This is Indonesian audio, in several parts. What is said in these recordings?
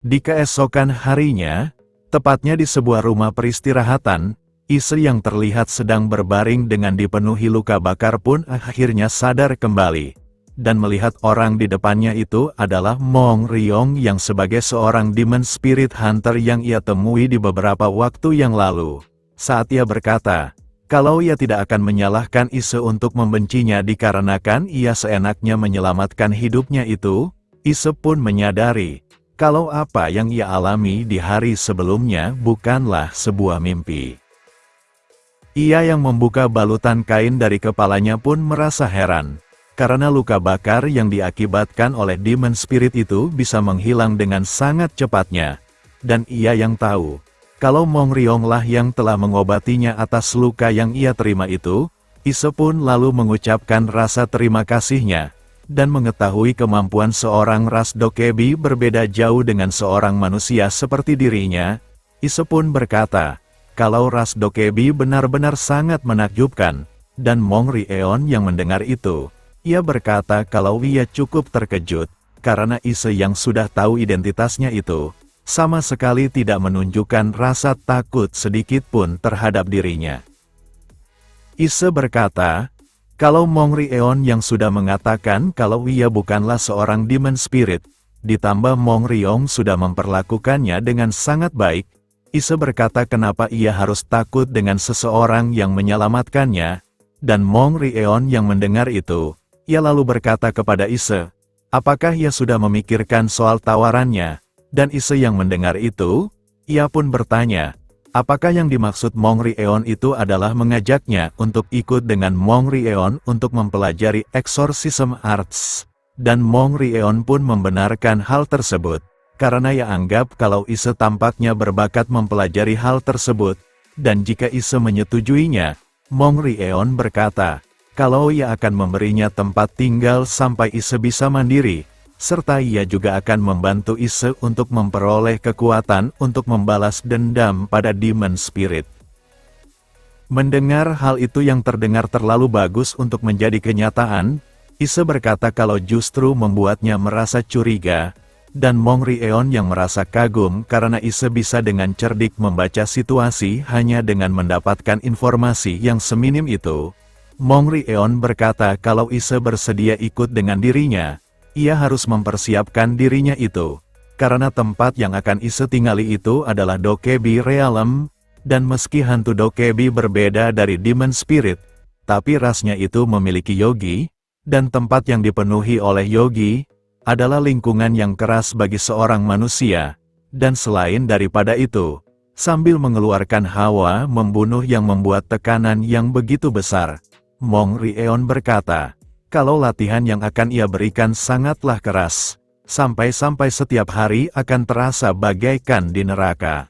Di keesokan harinya, tepatnya di sebuah rumah peristirahatan, Ise yang terlihat sedang berbaring dengan dipenuhi luka bakar pun akhirnya sadar kembali. Dan melihat orang di depannya itu adalah Mong Ryong yang sebagai seorang Demon Spirit Hunter yang ia temui di beberapa waktu yang lalu. Saat ia berkata, kalau ia tidak akan menyalahkan Ise untuk membencinya dikarenakan ia seenaknya menyelamatkan hidupnya itu, Ise pun menyadari, kalau apa yang ia alami di hari sebelumnya bukanlah sebuah mimpi. Ia yang membuka balutan kain dari kepalanya pun merasa heran, karena luka bakar yang diakibatkan oleh Demon Spirit itu bisa menghilang dengan sangat cepatnya. Dan ia yang tahu, kalau Mong Ryong lah yang telah mengobatinya atas luka yang ia terima itu, Ise pun lalu mengucapkan rasa terima kasihnya, dan mengetahui kemampuan seorang ras dokebi berbeda jauh dengan seorang manusia seperti dirinya, Ise pun berkata, kalau ras dokebi benar-benar sangat menakjubkan, dan Mong Ryeon yang mendengar itu, ia berkata kalau ia cukup terkejut, karena Ise yang sudah tahu identitasnya itu, sama sekali tidak menunjukkan rasa takut sedikit pun terhadap dirinya. Ise berkata, kalau Mong Ryeon yang sudah mengatakan kalau ia bukanlah seorang Demon Spirit, ditambah Mong Ryong sudah memperlakukannya dengan sangat baik, Ise berkata kenapa ia harus takut dengan seseorang yang menyelamatkannya, dan Mong Ryeon yang mendengar itu, ia lalu berkata kepada Ise, apakah ia sudah memikirkan soal tawarannya, dan Ise yang mendengar itu, ia pun bertanya, apakah yang dimaksud Mong Ryeon itu adalah mengajaknya untuk ikut dengan Mong Ryeon untuk mempelajari exorcism arts, dan Mong Ryeon pun membenarkan hal tersebut. Karena ia anggap kalau Ise tampaknya berbakat mempelajari hal tersebut, dan jika Ise menyetujuinya, Mong Ryeon berkata, kalau ia akan memberinya tempat tinggal sampai Ise bisa mandiri, serta ia juga akan membantu Ise untuk memperoleh kekuatan untuk membalas dendam pada Demon Spirit. Mendengar hal itu yang terdengar terlalu bagus untuk menjadi kenyataan, Ise berkata kalau justru membuatnya merasa curiga, dan Mong Ryeon yang merasa kagum karena Ise bisa dengan cerdik membaca situasi hanya dengan mendapatkan informasi yang seminim itu. Mong Ryeon berkata kalau Ise bersedia ikut dengan dirinya, ia harus mempersiapkan dirinya itu, karena tempat yang akan Ise tinggali itu adalah Dokebi Realm, dan meski hantu Dokebi berbeda dari Demon Spirit, tapi rasnya itu memiliki yogi, dan tempat yang dipenuhi oleh yogi, adalah lingkungan yang keras bagi seorang manusia, dan selain daripada itu, sambil mengeluarkan hawa membunuh yang membuat tekanan yang begitu besar, Mong Ryeon berkata, kalau latihan yang akan ia berikan sangatlah keras, sampai-sampai setiap hari akan terasa bagaikan di neraka.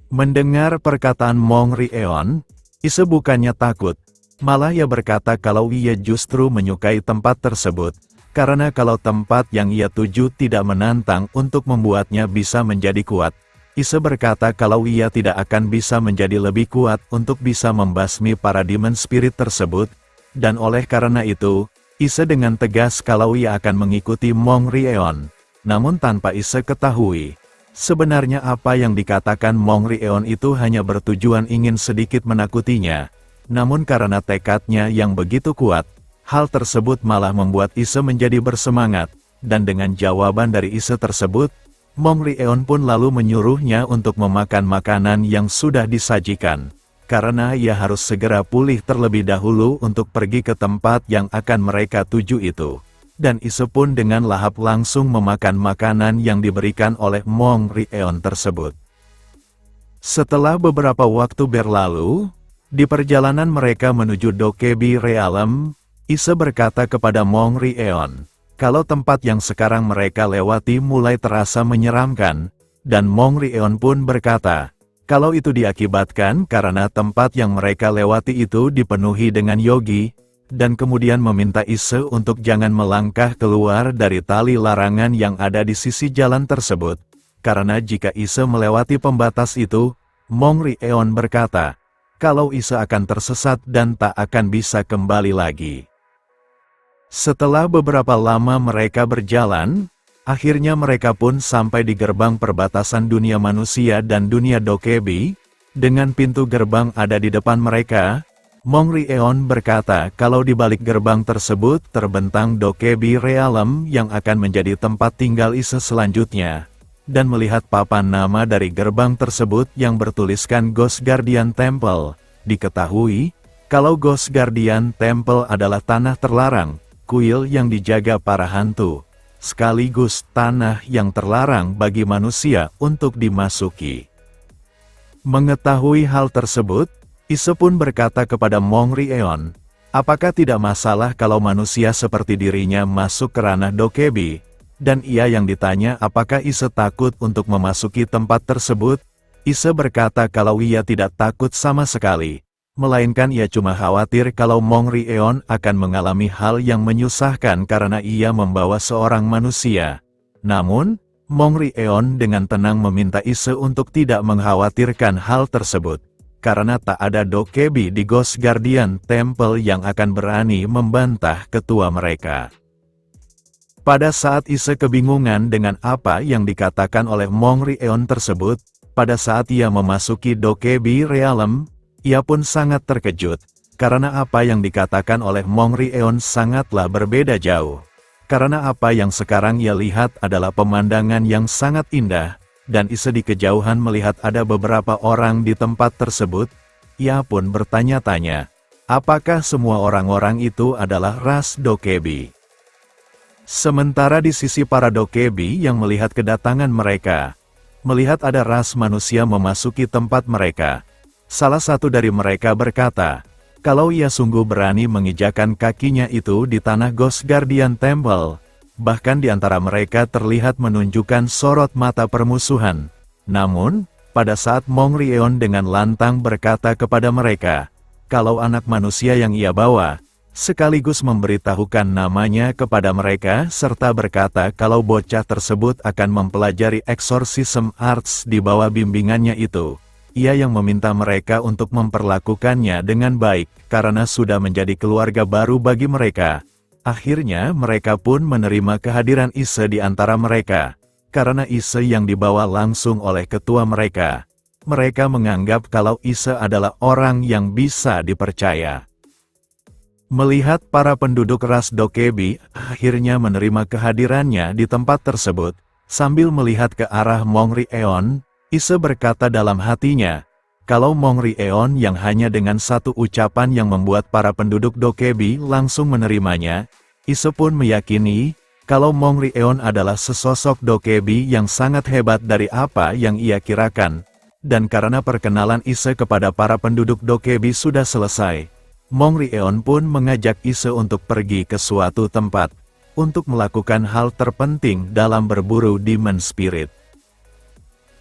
Mendengar perkataan Mong Ryeon, Ise bukannya takut, malah ia berkata kalau ia justru menyukai tempat tersebut, karena kalau tempat yang ia tuju tidak menantang untuk membuatnya bisa menjadi kuat, Ise berkata kalau ia tidak akan bisa menjadi lebih kuat untuk bisa membasmi para Demon Spirit tersebut, dan oleh karena itu, Ise dengan tegas kalau ia akan mengikuti Mong Ryeon, namun tanpa Ise ketahui, sebenarnya apa yang dikatakan Mong Ryeon itu hanya bertujuan ingin sedikit menakutinya, namun karena tekadnya yang begitu kuat, hal tersebut malah membuat Ise menjadi bersemangat, dan dengan jawaban dari Ise tersebut, Mong Ryeon pun lalu menyuruhnya untuk memakan makanan yang sudah disajikan, karena ia harus segera pulih terlebih dahulu untuk pergi ke tempat yang akan mereka tuju itu. Dan Ise pun dengan lahap langsung memakan makanan yang diberikan oleh Mong Ryeon tersebut. Setelah beberapa waktu berlalu, di perjalanan mereka menuju Dokebi Realm, Ise berkata kepada Mong Ryeon, kalau tempat yang sekarang mereka lewati mulai terasa menyeramkan, dan Mong Ryeon pun berkata, kalau itu diakibatkan karena tempat yang mereka lewati itu dipenuhi dengan yogi, dan kemudian meminta Ise untuk jangan melangkah keluar dari tali larangan yang ada di sisi jalan tersebut, karena jika Ise melewati pembatas itu, Mong Ryeon berkata, kalau Ise akan tersesat dan tak akan bisa kembali lagi. Setelah beberapa lama mereka berjalan, Akhirnya mereka pun sampai di gerbang perbatasan dunia manusia dan dunia Dokebi. Dengan pintu gerbang ada di depan mereka, Mongri-eon berkata kalau di balik gerbang tersebut terbentang Dokebi Realm yang akan menjadi tempat tinggal Ise selanjutnya. Dan melihat papan nama dari gerbang tersebut yang bertuliskan Ghost Guardian Temple, diketahui kalau Ghost Guardian Temple adalah tanah terlarang, kuil yang dijaga para hantu, sekaligus tanah yang terlarang bagi manusia untuk dimasuki. Mengetahui hal tersebut, Ise pun berkata kepada Mongri-eon, apakah tidak masalah kalau manusia seperti dirinya masuk ke ranah Dokebi? Dan ia yang ditanya apakah Ise takut untuk memasuki tempat tersebut? Ise berkata kalau ia tidak takut sama sekali, melainkan ia cuma khawatir kalau Mongri-eon akan mengalami hal yang menyusahkan karena ia membawa seorang manusia. Namun, Mongri-eon dengan tenang meminta Ise untuk tidak mengkhawatirkan hal tersebut, karena tak ada Dokebi di Ghost Guardian Temple yang akan berani membantah ketua mereka. Pada saat Ise kebingungan dengan apa yang dikatakan oleh Mongri-eon tersebut, pada saat ia memasuki Dokebi Realm, ia pun sangat terkejut, karena apa yang dikatakan oleh Mongri-eon sangatlah berbeda jauh. Karena apa yang sekarang ia lihat adalah pemandangan yang sangat indah, dan Ise di kejauhan melihat ada beberapa orang di tempat tersebut. Ia pun bertanya-tanya, apakah semua orang-orang itu adalah ras Dokebi? Sementara di sisi para Dokebi yang melihat kedatangan mereka, melihat ada ras manusia memasuki tempat mereka, salah satu dari mereka berkata, kalau ia sungguh berani menginjakan kakinya itu di tanah Ghost Guardian Temple. Bahkan di antara mereka terlihat menunjukkan sorot mata permusuhan. Namun, pada saat Mongri-eon dengan lantang berkata kepada mereka, kalau anak manusia yang ia bawa, sekaligus memberitahukan namanya kepada mereka serta berkata kalau bocah tersebut akan mempelajari exorcism arts di bawah bimbingannya itu. Ia yang meminta mereka untuk memperlakukannya dengan baik, karena sudah menjadi keluarga baru bagi mereka. Akhirnya mereka pun menerima kehadiran Ise di antara mereka, karena Ise yang dibawa langsung oleh ketua mereka. Mereka menganggap kalau Ise adalah orang yang bisa dipercaya. Melihat para penduduk ras Dokebi akhirnya menerima kehadirannya di tempat tersebut, sambil melihat ke arah Mongri-eon, Ise berkata dalam hatinya, kalau Mongri-eon yang hanya dengan satu ucapan yang membuat para penduduk Dokebi langsung menerimanya, Ise pun meyakini, kalau Mongri-eon adalah sesosok Dokebi yang sangat hebat dari apa yang ia kirakan. Dan karena perkenalan Ise kepada para penduduk Dokebi sudah selesai, Mongri-eon pun mengajak Ise untuk pergi ke suatu tempat, untuk melakukan hal terpenting dalam berburu Demon Spirit.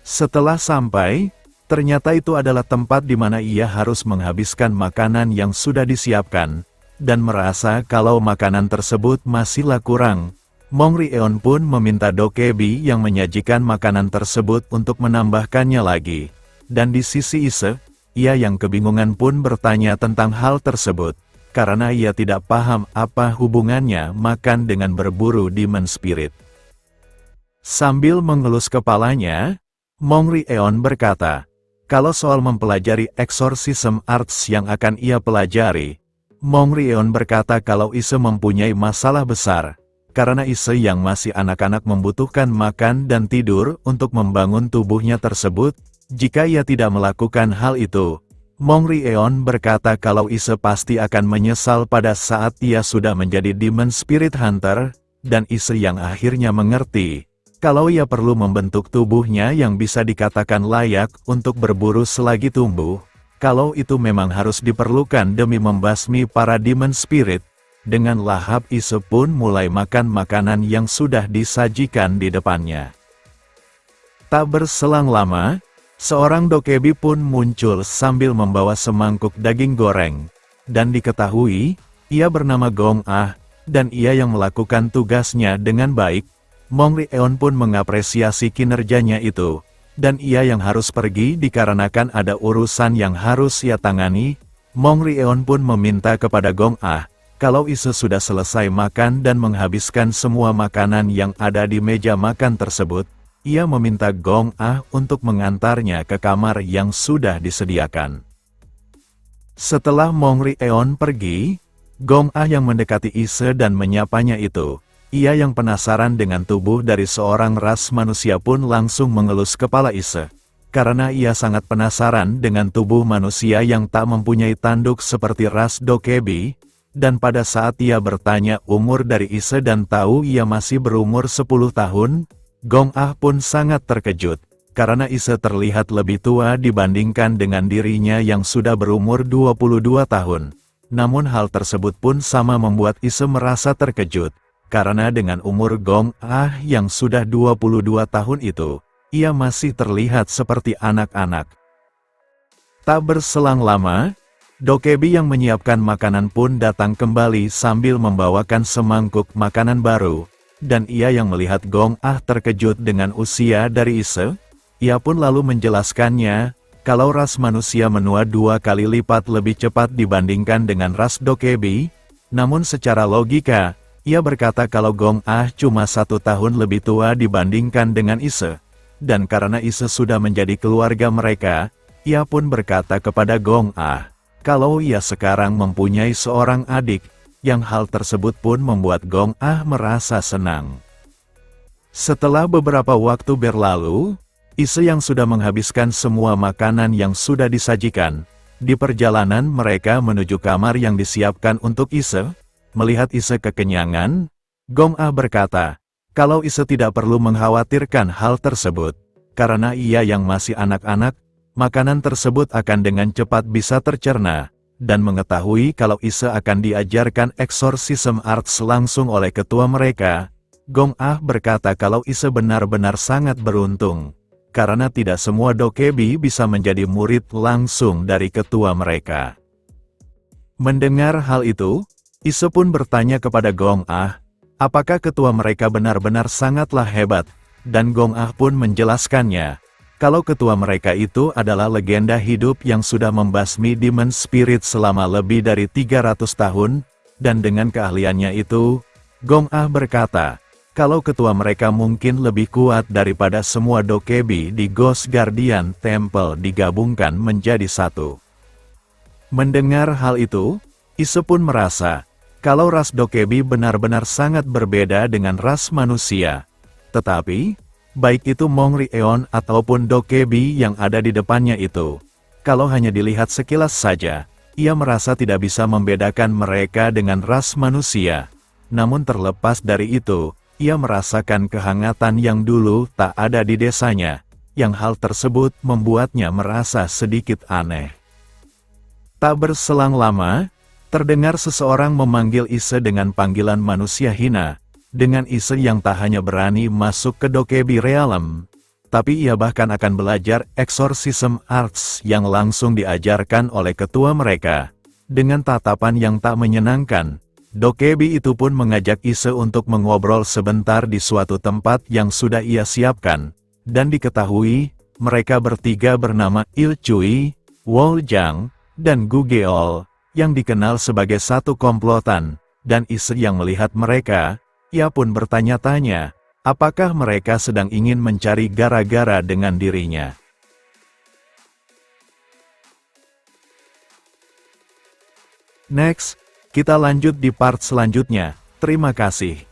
Setelah sampai, ternyata itu adalah tempat di mana ia harus menghabiskan makanan yang sudah disiapkan, dan merasa kalau makanan tersebut masihlah kurang. Mongri-eon pun meminta Dokebi yang menyajikan makanan tersebut untuk menambahkannya lagi. Dan di sisi Ise, ia yang kebingungan pun bertanya tentang hal tersebut, karena ia tidak paham apa hubungannya makan dengan berburu Demon Spirit. Sambil mengelus kepalanya, Mongri-eon berkata, kalau soal mempelajari exorcism arts yang akan ia pelajari, Mongri-eon berkata kalau Ise mempunyai masalah besar, karena Ise yang masih anak-anak membutuhkan makan dan tidur untuk membangun tubuhnya tersebut. Jika ia tidak melakukan hal itu, Mongri-eon berkata kalau Ise pasti akan menyesal pada saat ia sudah menjadi Demon Spirit Hunter, dan Ise yang akhirnya mengerti, kalau ia perlu membentuk tubuhnya yang bisa dikatakan layak untuk berburu selagi tumbuh, kalau itu memang harus diperlukan demi membasmi para Demon Spirit. Dengan lahap Ise pun mulai makan makanan yang sudah disajikan di depannya. Tak berselang lama, seorang Dokebi pun muncul sambil membawa semangkuk daging goreng, dan diketahui, ia bernama Gong Ah, dan ia yang melakukan tugasnya dengan baik. Mongri-eon pun mengapresiasi kinerjanya itu, dan ia yang harus pergi dikarenakan ada urusan yang harus ia tangani. Mongri-eon pun meminta kepada Gong Ah, Kalau Ise sudah selesai makan dan menghabiskan semua makanan yang ada di meja makan tersebut, ia meminta Gong Ah untuk mengantarnya ke kamar yang sudah disediakan. Setelah Mong Ri-eon pergi, Gong Ah yang mendekati Ise dan menyapanya itu, ia yang penasaran dengan tubuh dari seorang ras manusia pun langsung mengelus kepala Ise. Karena ia sangat penasaran dengan tubuh manusia yang tak mempunyai tanduk seperti ras Dokebi, dan pada saat ia bertanya umur dari Ise dan tahu ia masih berumur 10 tahun, Gong Ah pun sangat terkejut, karena Ise terlihat lebih tua dibandingkan dengan dirinya yang sudah berumur 22 tahun. Namun hal tersebut pun sama membuat Ise merasa terkejut, karena dengan umur Gong Ah yang sudah 22 tahun itu, ia masih terlihat seperti anak-anak. Tak berselang lama, Dokebi yang menyiapkan makanan pun datang kembali sambil membawakan semangkuk makanan baru, dan ia yang melihat Gong Ah terkejut dengan usia dari Ise, ia pun lalu menjelaskannya, kalau ras manusia menua 2 kali lipat lebih cepat dibandingkan dengan ras Dokebi, namun secara logika, ia berkata kalau Gong Ah cuma 1 tahun lebih tua dibandingkan dengan Ise, dan karena Ise sudah menjadi keluarga mereka, ia pun berkata kepada Gong Ah, kalau ia sekarang mempunyai seorang adik, yang hal tersebut pun membuat Gong Ah merasa senang. Setelah beberapa waktu berlalu, Ise yang sudah menghabiskan semua makanan yang sudah disajikan, di perjalanan mereka menuju kamar yang disiapkan untuk Ise, melihat Ise kekenyangan, Gong Ah berkata, kalau Ise tidak perlu mengkhawatirkan hal tersebut, karena ia yang masih anak-anak, makanan tersebut akan dengan cepat bisa tercerna, dan mengetahui kalau Ise akan diajarkan exorcism arts langsung oleh ketua mereka, Gong Ah berkata kalau Ise benar-benar sangat beruntung, karena tidak semua Dokebi bisa menjadi murid langsung dari ketua mereka. Mendengar hal itu, Ise pun bertanya kepada Gong Ah, apakah ketua mereka benar-benar sangatlah hebat, dan Gong Ah pun menjelaskannya, kalau ketua mereka itu adalah legenda hidup yang sudah membasmi demon spirit selama lebih dari 300 tahun, dan dengan keahliannya itu, Gong Ah berkata, kalau ketua mereka mungkin lebih kuat daripada semua Dokebi di Ghost Guardian Temple digabungkan menjadi satu. Mendengar hal itu, Ise pun merasa, kalau ras Dokebi benar-benar sangat berbeda dengan ras manusia. Tetapi, baik itu Mong Ri-eon ataupun Dokebi yang ada di depannya itu, kalau hanya dilihat sekilas saja, ia merasa tidak bisa membedakan mereka dengan ras manusia. Namun terlepas dari itu, ia merasakan kehangatan yang dulu tak ada di desanya, yang hal tersebut membuatnya merasa sedikit aneh. Tak berselang lama, terdengar seseorang memanggil Ise dengan panggilan manusia hina, dengan Ise yang tak hanya berani masuk ke Dokebi Realm, tapi ia bahkan akan belajar exorcism arts yang langsung diajarkan oleh ketua mereka. Dengan tatapan yang tak menyenangkan, Dokebi itu pun mengajak Ise untuk mengobrol sebentar di suatu tempat yang sudah ia siapkan, dan diketahui, mereka bertiga bernama Il Cui, Wol Jang, dan Gu Geol, yang dikenal sebagai satu komplotan, dan Ise yang melihat mereka, ia pun bertanya-tanya, apakah mereka sedang ingin mencari gara-gara dengan dirinya. Next, kita lanjut di part selanjutnya. Terima kasih.